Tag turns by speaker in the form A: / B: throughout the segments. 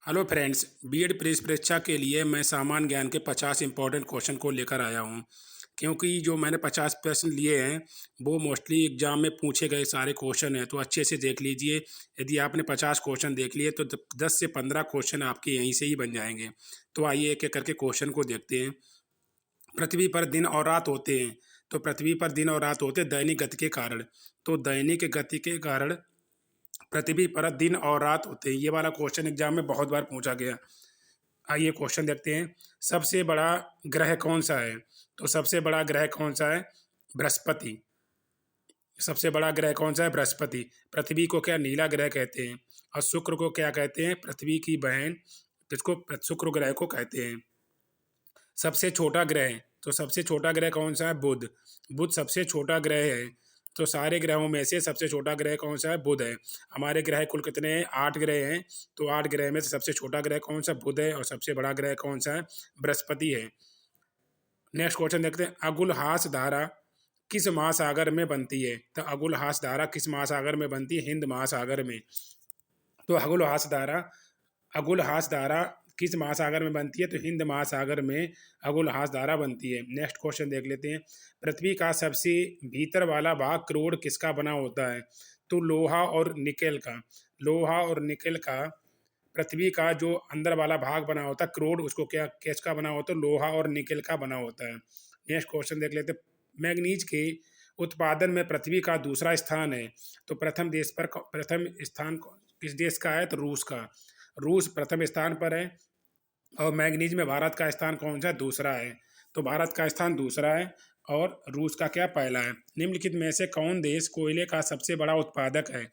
A: Hello friends, BEd press परीक्षा के लिए मैं सामान्य ज्ञान के 50 इंपॉर्टेंट क्वेश्चन को लेकर आया हूं। क्योंकि जो मैंने 50 प्रश्न लिए हैं वो मोस्टली एग्जाम में पूछे गए सारे क्वेश्चन हैं, तो अच्छे से देख लीजिए। यदि आपने 50 क्वेश्चन देख लिए तो 10 से 15 क्वेश्चन आपके यहीं से ही बन जाएंगे। तो आइए एक एक करके क्वेश्चन को देखते हैं। पृथ्वी पर दिन और रात होते हैं, तो पृथ्वी पर दिन और रात होते हैं दैनिक गति के कारण। तो दैनिक गति के कारण पृथ्वी पर दिन और रात होते हैं। ये वाला क्वेश्चन एग्जाम में बहुत बार पूछा गया। आइए क्वेश्चन देखते हैं। सबसे बड़ा ग्रह कौन सा है? तो सबसे बड़ा ग्रह कौन सा है? बृहस्पति। सबसे बड़ा ग्रह कौन सा है? बृहस्पति। पृथ्वी को क्या नीला ग्रह कहते हैं? और शुक्र को क्या कहते हैं? पृथ्वी की बहन, जिसको शुक्र ग्रह को कहते हैं। सबसे छोटा ग्रह, तो सबसे छोटा ग्रह कौन सा है? बुध। बुध सबसे छोटा ग्रह है। तो सारे ग्रहों में से सबसे छोटा ग्रह कौन सा है? बुध है। हमारे ग्रह कुल कितने हैं? 8 ग्रह हैं। तो 8 ग्रह में से सबसे छोटा ग्रह कौन सा? बुध है। और सबसे बड़ा ग्रह कौन सा है? बृहस्पति है। नेक्स्ट क्वेश्चन देखते हैं। अगुलहास धारा किस महासागर में बनती है? तो अगुलहास धारा किस महासागर में बनती है? हिंद महासागर में। तो अगुलहास धारा किस महासागर में बनती है? तो हिंद महासागर में अगुलहास धारा बनती है। नेक्स्ट क्वेश्चन देख लेते हैं। पृथ्वी का सबसे भीतर वाला भाग करोड़ किसका बना होता है? तो लोहा और निकेल का। लोहा और निकेल का पृथ्वी का जो अंदर वाला भाग बना होता है करोड़, उसको क्या किसका बना होता है? लोहा और निकेल का बना होता है। नेक्स्ट क्वेश्चन देख लेते हैं। मैग्नीज के उत्पादन में पृथ्वी का दूसरा स्थान है, तो प्रथम स्थान किस देश का है? तो रूस का। रूस प्रथम स्थान पर है। और मैग्नीज में भारत का स्थान कौन सा? दूसरा है। तो भारत का स्थान दूसरा है और रूस का क्या? पहला है। निम्नलिखित में से कौन देश कोयले का सबसे बड़ा उत्पादक है?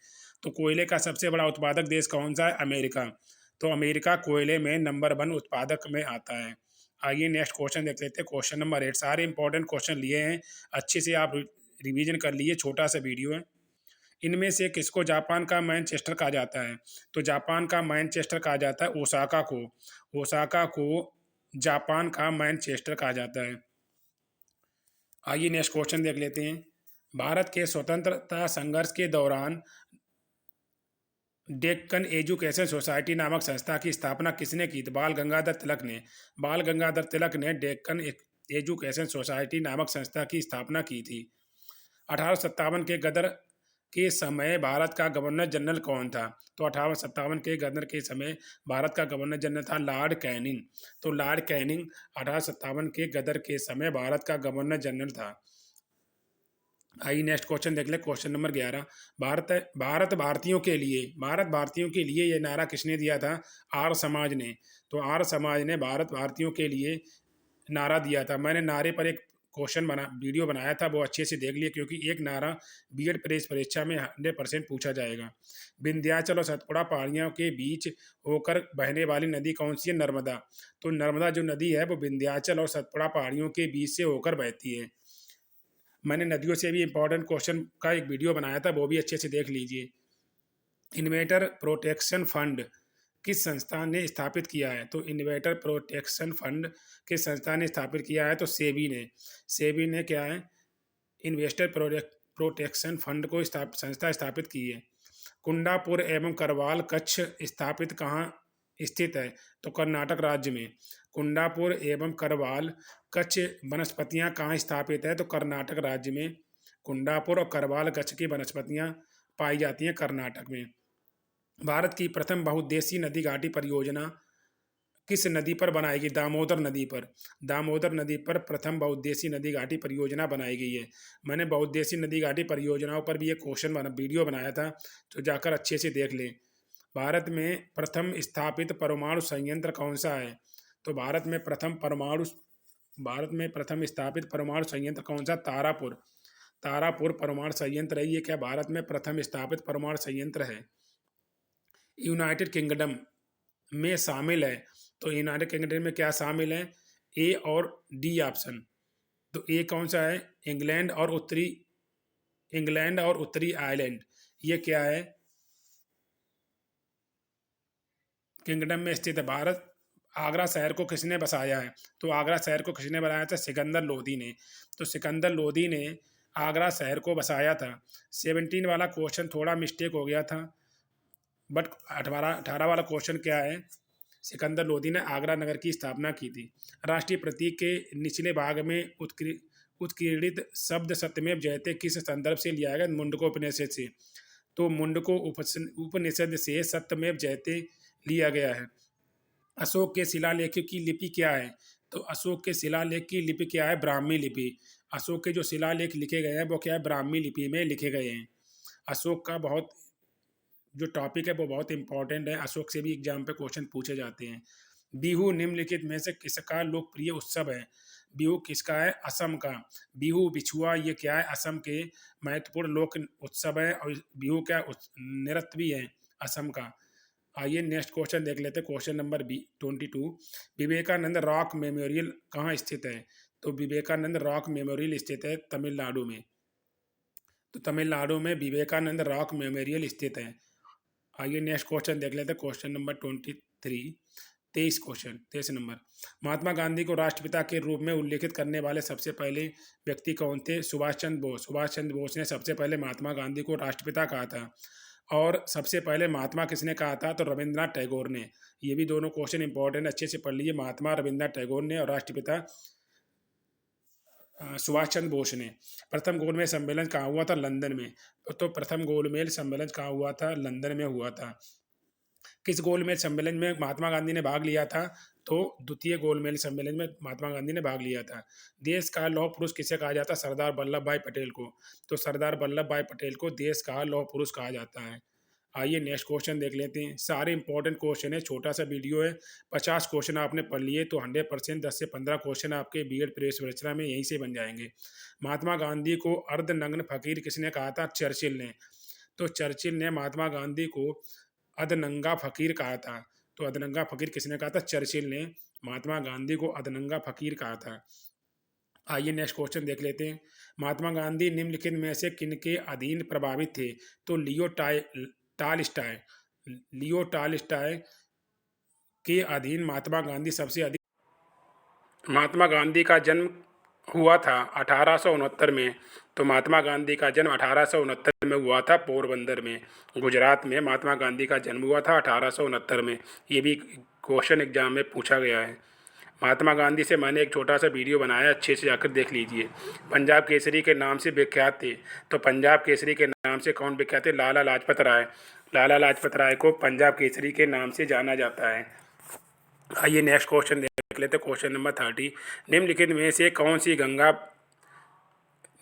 A: तो कोयले का सबसे बड़ा उत्पादक देश कौन सा है? अमेरिका। तो अमेरिका कोयले में नंबर 1 उत्पादक में आता है। आइए नेक्स्ट क्वेश्चन देख लेते हैं। Question number 8। सारे इंपॉर्टेंट क्वेश्चन लिए हैं, अच्छे से आप रिवीजन कर लिए। छोटा सा वीडियो है। इनमें से किसको जापान का मैनचेस्टर कहा जाता है? तो जापान का मैनचेस्टर कहा जाता है ओसाका को। ओसाका को जापान का मैनचेस्टर कहा जाता है। आइए नेक्स्ट क्वेश्चन देख लेते हैं। भारत के स्वतंत्रता संघर्ष के दौरान डेक्कन एजुकेशन सोसाइटी नामक संस्था की स्थापना किसने की? तो बाल गंगाधर तिलक ने। बाल गंगाधर तिलक ने डेक्कन एजुकेशन सोसाइटी नामक संस्था की स्थापना की थी। 1857 के गदर के समय भारत का गवर्नर जनरल कौन था? तो 1857 के गदर के समय भारत का गवर्नर जनरल था लॉर्ड कैनिंग। तो लॉर्ड कैनिंग 1857 के गदर के समय भारत का गवर्नर जनरल था। आइए नेक्स्ट क्वेश्चन देख ले। Question number 11। भारत भारतीयों के लिए ये नारा किसने दिया था? आर्य समाज ने। तो आर्य समाज ने भारत भारतीयों के लिए नारा दिया था। मैंने नारे पर एक वीडियो बनाया था, वो अच्छे से देख लिए, क्योंकि एक नारा बीएड प्रेस परीक्षा में 100% पूछा जाएगा। विंध्याचल और सतपुड़ा पहाड़ियों के बीच होकर बहने वाली नदी कौन सी है? नर्मदा। तो नर्मदा जो नदी है वो विंध्याचल और सतपुड़ा पहाड़ियों के बीच से होकर बहती है। मैंने नदियों से भी इंपॉर्टेंट क्वेश्चन का एक वीडियो बनाया था, वो भी अच्छे से देख लीजिए। इन्वेटर प्रोटेक्शन फंड किस संस्था ने स्थापित किया है? तो इन्वेटर प्रोटेक्शन फंड किस संस्था ने स्थापित किया है? तो सेबी ने। सेबी ने क्या है? इन्वेस्टर प्रोटेक्शन फंड को संस्था स्थापित की है। कुंडापुर एवं करवाल कच्छ स्थापित कहाँ स्थित है? तो कर्नाटक राज्य में। कुंडापुर एवं करवाल कच्छ वनस्पतियाँ कहाँ स्थापित है? तो कर्नाटक राज्य में। कुंडापुर और करवाल कच्छ की वनस्पतियाँ पाई जाती हैं कर्नाटक में। भारत की प्रथम बहुउद्देशीय नदी घाटी परियोजना किस नदी पर बनाई गई? दामोदर नदी पर। दामोदर नदी पर प्रथम बहुउद्देशीय नदी घाटी परियोजना बनाई गई है। मैंने बहुउद्देशीय नदी घाटी परियोजनाओं पर भी एक वीडियो बनाया था, तो जाकर अच्छे से देख लें। भारत में प्रथम स्थापित परमाणु संयंत्र कौन सा है? तो भारत में प्रथम स्थापित परमाणु संयंत्र कौन सा? तारापुर। तारापुर परमाणु संयंत्र है। ये क्या भारत में प्रथम स्थापित परमाणु संयंत्र है। यूनाइटेड किंगडम में शामिल है। तो यूनाइटेड किंगडम में क्या शामिल है? ए और डी ऑप्शन। तो ए कौन सा है? इंग्लैंड और उत्तरी आयरलैंड। ये क्या है? किंगडम में स्थित है। भारत आगरा शहर को किसने बसाया है? तो आगरा शहर को किसने बनाया था? सिकंदर लोधी ने। तो सिकंदर लोधी ने आगरा शहर को बसाया था। 17 वाला क्वेश्चन थोड़ा मिस्टेक हो गया था, बट 18 वाला क्वेश्चन क्या है? सिकंदर लोदी ने आगरा नगर की स्थापना की थी। राष्ट्रीय प्रतीक के निचले भाग में उत्कीर्णित शब्द सत्यमेव जयते किस संदर्भ से लिया गया? मुंडकोपनिषद से। तो मुंडको उपनिषद से सत्यमेव जयते लिया गया है। अशोक के शिलालेख की लिपि क्या है? तो अशोक के शिलालेख की लिपि क्या है? ब्राह्मी लिपि। अशोक के जो शिलालेख लिखे गए हैं वो क्या है? ब्राह्मी लिपि में लिखे गए हैं। अशोक का बहुत जो टॉपिक है वो बहुत इंपॉर्टेंट है, अशोक से भी एग्जाम पे क्वेश्चन पूछे जाते हैं। बिहू निम्नलिखित में से किसका लोकप्रिय उत्सव है? बिहू किसका है? असम का। बिहू बिछुआ ये क्या है? असम के महत्वपूर्ण लोक उत्सव है और बिहू क्या नृत्य भी है असम का। आइए नेक्स्ट क्वेश्चन देख लेते हैं, question number 22। Vivekananda rock memorial कहाँ स्थित है? तो विवेकानंद रॉक मेमोरियल स्थित है तमिलनाडु में। तो तमिलनाडु में विवेकानंद रॉक मेमोरियल स्थित है। आइए नेक्स्ट क्वेश्चन देख लेते हैं, question number 23 number. Mahatma Gandhi को राष्ट्रपिता के रूप में उल्लेखित करने वाले सबसे पहले व्यक्ति कौन थे? सुभाष चंद्र बोस। सुभाष चंद्र बोस ने सबसे पहले महात्मा गांधी को राष्ट्रपिता कहा था। और सबसे पहले महात्मा किसने कहा था? तो रविंद्रनाथ टैगोर ने। ये भी दोनों क्वेश्चन इंपॉर्टेंट, अच्छे से पढ़ लीजिए। महात्मा रविंद्रनाथ टैगोर ने और राष्ट्रपिता सुभाष चंद्र बोस ने। प्रथम गोलमेज सम्मेलन कहाँ हुआ था? लंदन में। तो प्रथम गोलमेज सम्मेलन कहाँ हुआ था? लंदन में हुआ था। किस गोलमेज सम्मेलन में महात्मा गांधी ने भाग लिया था? तो द्वितीय गोलमेज सम्मेलन में महात्मा गांधी ने भाग लिया था। देश का लौह पुरुष किसे कहा जाता है? सरदार वल्लभ भाई पटेल को। तो सरदार वल्लभ भाई पटेल को देश का लौह पुरुष कहा जाता है। आइए नेक्स्ट क्वेश्चन देख लेते हैं। सारे इंपॉर्टेंट क्वेश्चन है, छोटा सा वीडियो है। 50 क्वेश्चन आपने पढ़ लिए तो 100% 10 से 15 क्वेश्चन आपके बीएड प्रवेश परीक्षा में यहीं से बन जाएंगे। महात्मा गांधी को अर्धनग्न फकीर किसने कहा था? चर्चिल ने। तो चर्चिल ने महात्मा गांधी को अधनंगा फकीर कहा था। तो अधनंगा फकीर किसने कहा था? चर्चिल ने महात्मा गांधी को अधनंगा फकीर कहा था। आइए नेक्स्ट क्वेश्चन देख लेते हैं। महात्मा गांधी निम्नलिखित में से किनके अधीन प्रभावित थे? तो लियो टालस्टॉय के अधीन महात्मा गांधी सबसे अधिक। महात्मा गांधी का जन्म हुआ था 1869 में। तो महात्मा गांधी का जन्म 1869 में हुआ था पोरबंदर में, गुजरात में महात्मा गांधी का जन्म हुआ था 1869 में। ये भी क्वेश्चन एग्जाम में पूछा गया है। महात्मा गांधी से मैंने एक छोटा सा वीडियो बनाया, अच्छे से जाकर देख लीजिए। पंजाब केसरी के नाम से विख्यात थे। तो पंजाब केसरी के नाम से कौन विख्यात थे? लाला लाजपत राय। लाला लाजपत राय को पंजाब केसरी के नाम से जाना जाता है। आइए नेक्स्ट क्वेश्चन देख लेते हैं, क्वेश्चन नंबर 30। निम्नलिखित में से कौन सी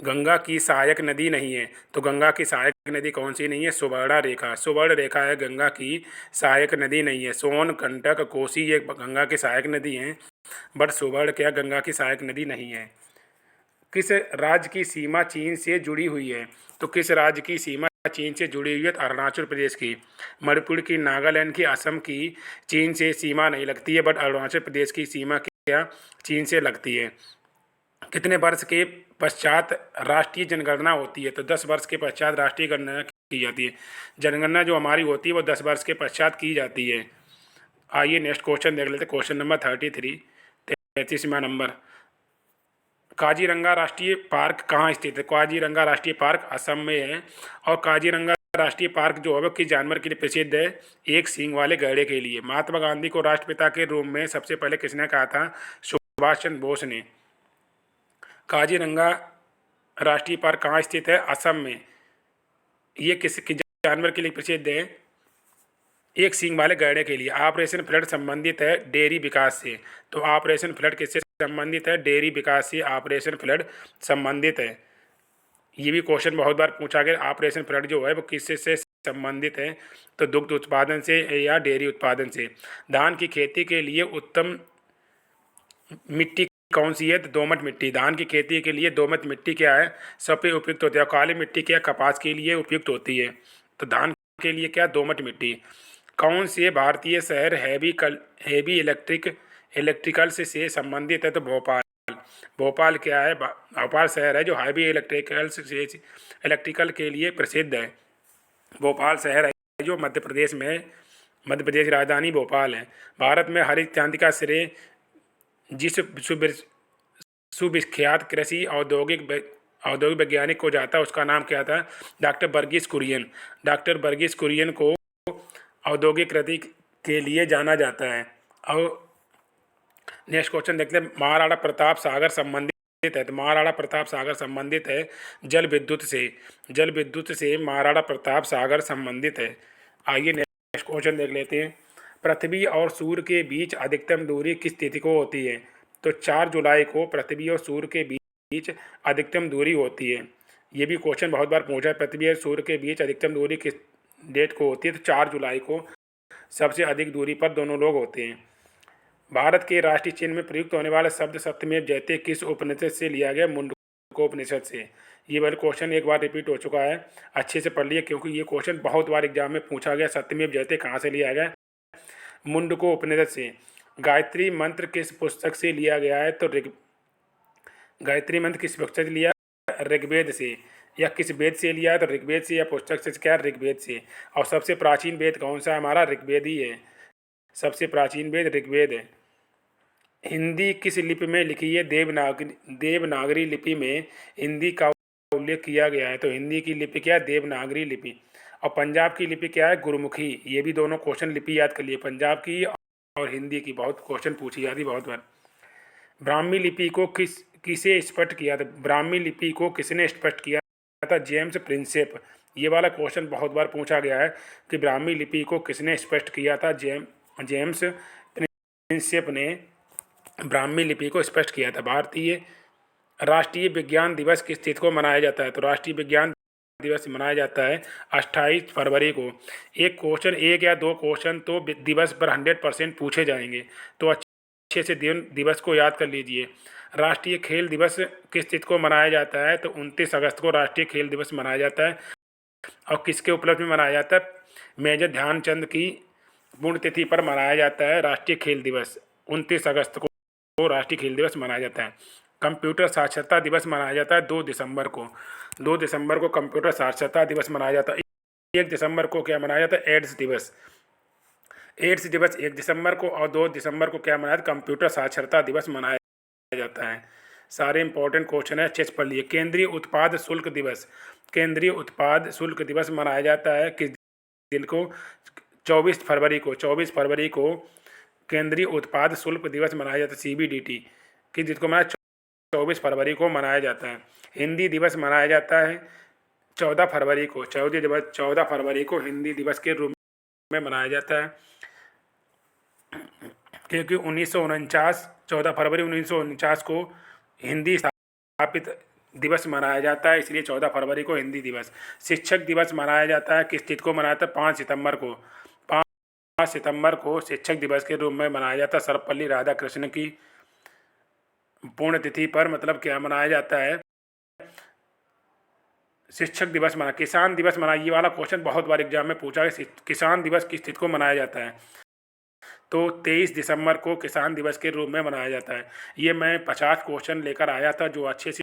A: गंगा की सहायक नदी नहीं है? तो गंगा की सहायक नदी कौन सी नहीं है? सुवर्ण रेखा। सुवर्ण रेखा है गंगा की सहायक नदी नहीं है। सोन, कंटक, कोसी ये गंगा की सहायक नदी हैं, बट सुवर्ण क्या गंगा की सहायक नदी नहीं है। किस राज्य की सीमा चीन से जुड़ी हुई है? तो किस राज्य की सीमा चीन से जुड़ी हुई है? तो अरुणाचल प्रदेश की, मणिपुर की, नागालैंड की, असम की चीन से सीमा नहीं लगती है, बट अरुणाचल प्रदेश की सीमा क्या चीन से लगती है। कितने वर्ष के पश्चात राष्ट्रीय जनगणना होती है? तो 10 वर्ष के पश्चात राष्ट्रीय गणना की जाती है। जनगणना जो हमारी होती है वो 10 वर्ष के पश्चात की जाती है। आइए नेक्स्ट क्वेश्चन देख लेते हैं, क्वेश्चन नंबर 33, 33वां नंबर। काजीरंगा राष्ट्रीय पार्क कहाँ स्थित है? काजीरंगा राष्ट्रीय पार्क असम में है। और काजीरंगा राष्ट्रीय पार्क जो है वो किस जानवर के लिए प्रसिद्ध है? एक सींग वाले गैंडे के लिए। महात्मा गांधी को राष्ट्रपिता के रूप में सबसे पहले किसने कहा था? सुभाष चंद्र बोस ने। काजीरंगा राष्ट्रीय पार्क कहाँ स्थित है? असम में। ये किस जानवर के लिए प्रसिद्ध है? एक सींग वाले गैंडे के लिए। ऑपरेशन फ्लड संबंधित है डेयरी विकास से। तो ऑपरेशन फ्लड किससे संबंधित है? डेयरी विकास से ऑपरेशन फ्लड संबंधित है। ये भी क्वेश्चन बहुत बार पूछा गया, ऑपरेशन फ्लड जो है वो किससे से संबंधित है? तो दुग्ध उत्पादन से या डेयरी उत्पादन से। धान की खेती के लिए उत्तम मिट्टी कौन सी है? तो दोमट मिट्टी। धान की खेती के लिए दोमट मिट्टी क्या है? सबसे उपयुक्त होती है। काली मिट्टी क्या कपास के लिए उपयुक्त होती है? तो धान के लिए क्या? दोमट मिट्टी। कौन से भारतीय शहर हैवी इलेक्ट्रिकल से संबंधित है? तो भोपाल। भोपाल क्या है? भोपाल शहर है जो हैवी इलेक्ट्रिकल के लिए प्रसिद्ध है। भोपाल शहर है जो मध्य प्रदेश में है। मध्य प्रदेश की राजधानी भोपाल है। भारत में हरित क्रांति का श्रेय जिस सुविख्यात कृषि औद्योगिक वैज्ञानिक को जाता है उसका नाम क्या था? डॉक्टर वर्गीस कुरियन। डॉक्टर वर्गीस कुरियन को औद्योगिक क्रांति के लिए जाना जाता है। और नेक्स्ट क्वेश्चन देखते हैं, महाराणा प्रताप सागर संबंधित है, तो महाराणा प्रताप सागर संबंधित है जल विद्युत से, जल विद्युत से महाराणा प्रताप सागर संबंधित है। आइए नेक्स्ट क्वेश्चन देख लेते हैं, पृथ्वी और सूर्य के बीच अधिकतम दूरी किस तिथि को होती है? तो 4 जुलाई को पृथ्वी और सूर्य के बीच अधिकतम दूरी होती है। ये भी क्वेश्चन बहुत बार पूछा है, पृथ्वी और सूर्य के बीच अधिकतम दूरी किस डेट को होती है? तो 4 जुलाई को सबसे अधिक दूरी पर दोनों लोग होते हैं। भारत के राष्ट्रीय चिन्ह में प्रयुक्त होने वाला शब्द सत्यमेव जयते किस उपनिषद से लिया गया? मुंडकोपनिषद से। ये वाला क्वेश्चन एक बार रिपीट हो चुका है, अच्छे से पढ़ लिया क्योंकि ये क्वेश्चन बहुत बार एग्जाम में पूछा गया। सत्यमेव जयते कहाँ से लिया गया? मुंडकोपनिषद से। गायत्री मंत्र किस पुस्तक से लिया गया है? तो गायत्री मंत्र किस पुस्तक से लिया? ऋग्वेद से। या किस वेद से लिया है? तो ऋग्वेद से। या पुस्तक से क्या? ऋग्वेद से। और सबसे प्राचीन वेद कौन सा है हमारा? ऋग्वेद ही है, सबसे प्राचीन वेद ऋग्वेद है। हिंदी किस लिपि में लिखी है? देवनागरी लिपि में हिंदी का उल्लेख किया गया है। तो हिंदी की लिपि क्या है? देवनागरी लिपि। और पंजाब की लिपि क्या है? गुरुमुखी। ये भी दोनों क्वेश्चन लिपि याद कर लिए, पंजाब की और हिंदी की, बहुत क्वेश्चन पूछी जाती बहुत बार। ब्राह्मी लिपि को किसे स्पष्ट किया था? ब्राह्मी लिपि को किसने स्पष्ट किया था? James Prinsep. ये वाला क्वेश्चन बहुत बार पूछा गया है कि ब्राह्मी लिपि को किसने स्पष्ट किया था? जेम्स प्रिंसेप ने ब्राह्मी लिपि को स्पष्ट किया था। भारतीय राष्ट्रीय विज्ञान दिवस किस तिथि को मनाया जाता है? तो राष्ट्रीय विज्ञान दिवस मनाया जाता है 28 फरवरी को। एक क्वेश्चन, एक या दो क्वेश्चन तो दिवस पर 100% पूछे जाएंगे, तो अच्छे से दिवस को याद कर लीजिए। राष्ट्रीय खेल दिवस किस तिथि को मनाया जाता है? तो 29 अगस्त को राष्ट्रीय खेल दिवस मनाया जाता है। और किसके उपलक्ष्य में मनाया जाता है? मेजर ध्यानचंद की पुण्यतिथि पर मनाया जाता है राष्ट्रीय खेल दिवस। 29 अगस्त को राष्ट्रीय खेल दिवस मनाया जाता है। कंप्यूटर साक्षरता दिवस मनाया जाता है 2 दिसंबर को। 2 दिसंबर को कंप्यूटर साक्षरता दिवस मनाया जाता है। 1 दिसंबर को क्या मनाया जाता है? एड्स दिवस। एड्स दिवस 1 दिसंबर को, और 2 दिसंबर को क्या मनाया जाता है? कंप्यूटर साक्षरता दिवस मनाया जाता है। सारे इंपॉर्टेंट क्वेश्चन है, अच्छे से पढ़ लिए। केंद्रीय उत्पाद शुल्क दिवस, केंद्रीय उत्पाद शुल्क दिवस मनाया जाता है किस दिन को? 24 फरवरी को। 24 फरवरी को केंद्रीय उत्पाद शुल्क दिवस मनाया जाता है, CBDT। किस दिन को मनाया? 24 फरवरी को मनाया जाता है। हिंदी दिवस मनाया जाता है 14 फरवरी को। 14 फरवरी को हिंदी दिवस के रूप में मनाया जाता है, क्योंकि 1949 14 फरवरी 1949 को हिंदी स्थापित दिवस मनाया जाता है, इसलिए 14 फरवरी को हिंदी दिवस। शिक्षक दिवस मनाया जाता है किस तिथि को मनाया जाता है? 5 सितंबर को। 5 सितंबर को शिक्षक दिवस के रूप में मनाया जाता है। सर्वपल्ली राधाकृष्ण की पुण्यतिथि पर मतलब क्या मनाया जाता है? शिक्षक दिवस मना। किसान दिवस मना, ये वाला क्वेश्चन बहुत बार एग्जाम में पूछा है, किसान दिवस किस तिथि को मनाया जाता है? तो 23 दिसंबर को किसान दिवस के रूप में मनाया जाता है। ये मैं 50 क्वेश्चन लेकर आया था जो अच्छे से